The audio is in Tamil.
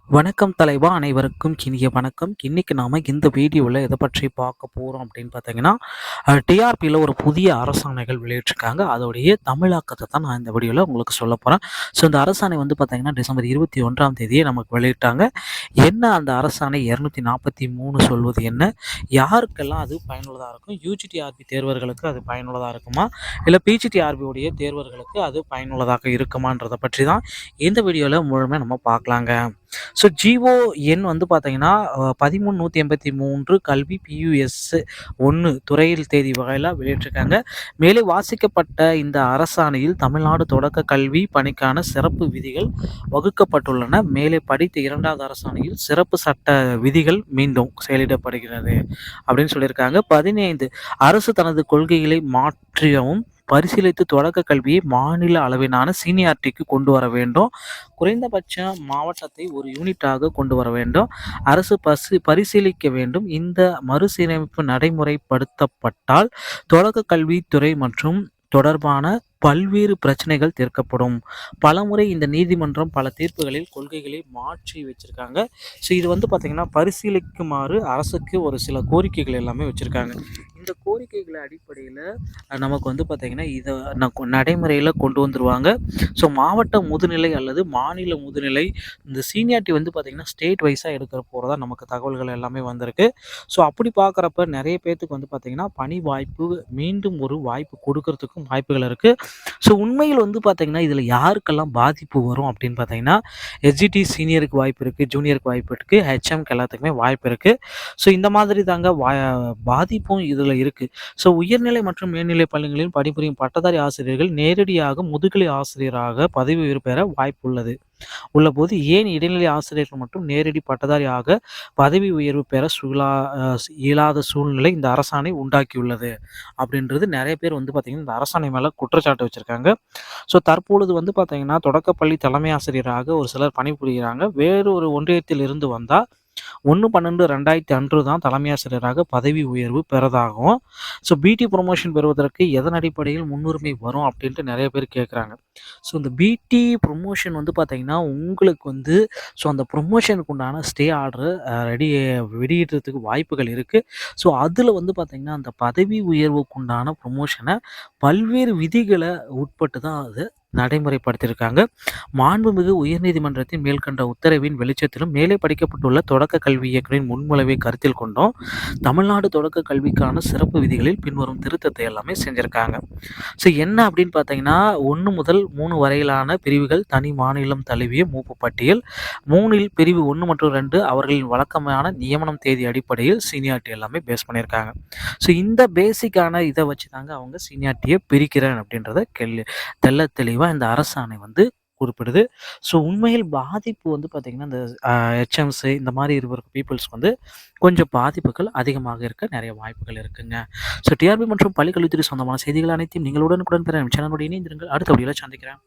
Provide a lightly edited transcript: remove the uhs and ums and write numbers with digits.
வணக்கம் தலைவா! அனைவருக்கும் இனிய வணக்கம். இன்னைக்கு நாம இந்த வீடியோல எத பற்றி பார்க்க போறோம் அப்படின்னு பார்த்தீங்கன்னா, டிஆர்பில ஒரு புதிய அரசாணைகள் வெளியிட்டிருக்காங்க. அதோடைய தமிழாக்கத்த தான் நான் இந்த வீடியோல உங்களுக்கு சொல்லப் போறேன். ஸோ இந்த அரசாணை வந்து பார்த்தீங்கன்னா, டிசம்பர் 21ஆம் தேதியே நமக்கு வெளியிட்டாங்க. என்ன அந்த அரசாணை 243 சொல்வது என்ன? யாருக்கெல்லாம் அது பயனுள்ளதா இருக்கும்? யுஜிடிஆர்பி தேர்வர்களுக்கு அது பயனுள்ளதா இருக்குமா? இல்ல பிஜிடிஆர்பி உடைய தேர்வர்களுக்கு அது பயனுள்ளதாக இருக்குமான்றத பற்றி தான் இந்த வீடியோல முழுமையா நம்ம பார்க்கலாங்க. ஸோ ஜிஓ எண் வந்து பார்த்தீங்கன்னா 1383 கல்வி பியூஎஸ் 1 துறையில் தேதி வகையில வெளியிட்டிருக்காங்க. மேலே வாசிக்கப்பட்ட இந்த அரசாணையில் தமிழ்நாடு தொடக்க கல்வி பணிக்கான சிறப்பு விதிகள் வகுக்கப்பட்டுள்ளன. மேலே படித்த 2வது அரசாணையில் சிறப்பு சட்ட விதிகள் மீண்டும் செயலிடப்படுகிறது அப்படின்னு சொல்லியிருக்காங்க. 15 அரசு தனது கொள்கைகளை மாற்றவும் பரிசீலித்து தொடக்க கல்வியை மாநில அளவிலான சீனியாரிட்டிக்கு கொண்டு வர வேண்டும். குறைந்தபட்ச மாவட்டத்தை ஒரு யூனிட்டாக கொண்டு வர வேண்டும். அரசு பரிசீலிக்க வேண்டும். இந்த மறுசீரமைப்பு நடைமுறைப்படுத்தப்பட்டால் தொடக்க கல்வித்துறை மற்றும் தொடர்பான பல்வேறு பிரச்சனைகள் தீர்க்கப்படும். பலமுறை இந்த நீதிமன்றம் பல தீர்ப்புகளில் கொள்கைகளை மாற்றி வச்சிருக்காங்க. ஸோ இது வந்து பார்த்தீங்கன்னா பரிசீலிக்குமாறு அரசுக்கு ஒரு சில கோரிக்கைகள் எல்லாமே வச்சிருக்காங்க. இந்த கோரிக்கைகள் அடிப்படையில் நமக்கு வந்து பார்த்தீங்கன்னா இதை நடைமுறையில் கொண்டு வந்துருவாங்க. ஸோ மாவட்ட முதுநிலை அல்லது மாநில முதுநிலை இந்த சீனியாரிட்டி வந்து பார்த்திங்கன்னா ஸ்டேட் வைஸாக எடுக்கிற போகிறதா நமக்கு தகவல்கள் எல்லாமே வந்திருக்கு. ஸோ அப்படி பார்க்குறப்ப நிறைய பேர்த்துக்கு வந்து பார்த்திங்கன்னா பணி வாய்ப்பு மீண்டும் ஒரு வாய்ப்பு கொடுக்கறதுக்கும் வாய்ப்புகள் இருக்குது. ஸோ உண்மையில் வந்து பார்த்திங்கன்னா இதில் யாருக்கெல்லாம் பாதிப்பு வரும் அப்படின்னு பார்த்தீங்கன்னா எஸ்ஜிடி சீனியருக்கு வாய்ப்பு இருக்குது, ஜூனியருக்கு வாய்ப்பு இருக்குது, ஹெச்எம்க்கு எல்லாத்துக்குமே வாய்ப்பு இருக்குது. ஸோ இந்த மாதிரி தாங்க பாதிப்பும் இதில் இருக்குது. ஸோ உயர்நிலை மற்றும் மேல்நிலை பள்ளிகளில் பணிபுரியும் பட்டதாரி ஆசிரியர்கள் நேரடியாக முதுகலை ஆசிரியராக பதவி உயர்வு பெற வாய்ப்புள்ளது உள்ளபோது ஏன் இடைநிலை ஆசிரியர்கள் மட்டும் நேரடி பட்டதாரியாக பதவி உயர்வு பெற இயலாத சூழ்நிலை இந்த அரசாணை உண்டாக்கியுள்ளது அப்படின்றது நிறைய பேர் வந்து பார்த்தீங்கன்னா இந்த அரசாணை மேலே குற்றச்சாட்டு வச்சுருக்காங்க. ஸோ தற்பொழுது வந்து பார்த்தீங்கன்னா தொடக்கப்பள்ளி தலைமை ஆசிரியராக ஒரு சிலர் பணிபுரிகிறாங்க. வேறு ஒரு ஒன்றியத்தில் இருந்து வந்தால் 1/12/2000 அன்று தான் தலைமை ஆசிரியராக பதவி உயர்வு பெறதாகும். ஸோ பிடி ப்ரொமோஷன் பெறுவதற்கு எதன் அடிப்படையில் முன்னுரிமை வரும் அப்படின்ட்டு நிறைய பேர் கேட்குறாங்க. ஸோ இந்த பிடி ப்ரொமோஷன் வந்து பார்த்தீங்கன்னா உங்களுக்கு வந்து ஸோ அந்த ப்ரொமோஷனுக்கு உண்டான ஸ்டே ஆர்டர் வெளியிடுறதுக்கு வாய்ப்புகள் இருக்குது. ஸோ அதில் வந்து பார்த்தீங்கன்னா அந்த பதவி உயர்வுக்கு உண்டான ப்ரொமோஷனை பல்வேறு விதிகளை உட்பட்டு தான் அது நடைமுறைப்படுத்தியிருக்காங்க. மாண்புமிகு உயர்நீதிமன்றத்தின் மேல்கண்ட உத்தரவின் வெளிச்சத்திலும் மேலே படிக்கப்பட்டுள்ள தொடக்க கல்வி இயக்குனரின் முன்மொழிவை கருத்தில் கொண்டும் தமிழ்நாடு தொடக்க கல்விக்கான சிறப்பு விதிகளில் பின்வரும் திருத்தத்தை எல்லாமே செஞ்சுருக்காங்க. ஸோ என்ன அப்படின்னு பார்த்தீங்கன்னா 1 முதல் 3 வரையிலான பிரிவுகள் தனி மாநிலம் தழுவிய மூப்பு பட்டியல், 3இல் பிரிவு 1 மற்றும் 2 அவர்களின் வழக்கமான நியமனம் தேதி அடிப்படையில் சீனியாரிட்டி எல்லாமே பேஸ் பண்ணியிருக்காங்க. ஸோ இந்த பேசிக்கான இதை வச்சு தாங்க அவங்க சீனியாரிட்டியை பிரிக்கிறேன் அப்படின்றத தெள்ள தெளிவாக இந்த அரசாணை வந்து குறிப்பிடுது. ஸோ உண்மையில் பாதிப்பு வந்து பார்த்திங்கன்னா இந்த ஹெச்எம்ஸ் இந்த மாதிரி இருக்கிற பீப்புள்ஸ் வந்து கொஞ்சம் பாதிப்புகள் அதிகமாக இருக்க நிறைய வாய்ப்புகள் இருக்குங்க. ஸோ டிஆர்பி மற்றும் பள்ளிக்கல்வித்துறை சொந்தமான செய்திகள் அனைத்தையும் நீங்கள் உடனுக்குடன் பெற சேனலோடு இணைந்திருங்கள். அடுத்த வீடியோவில் சந்திக்கிறேன்.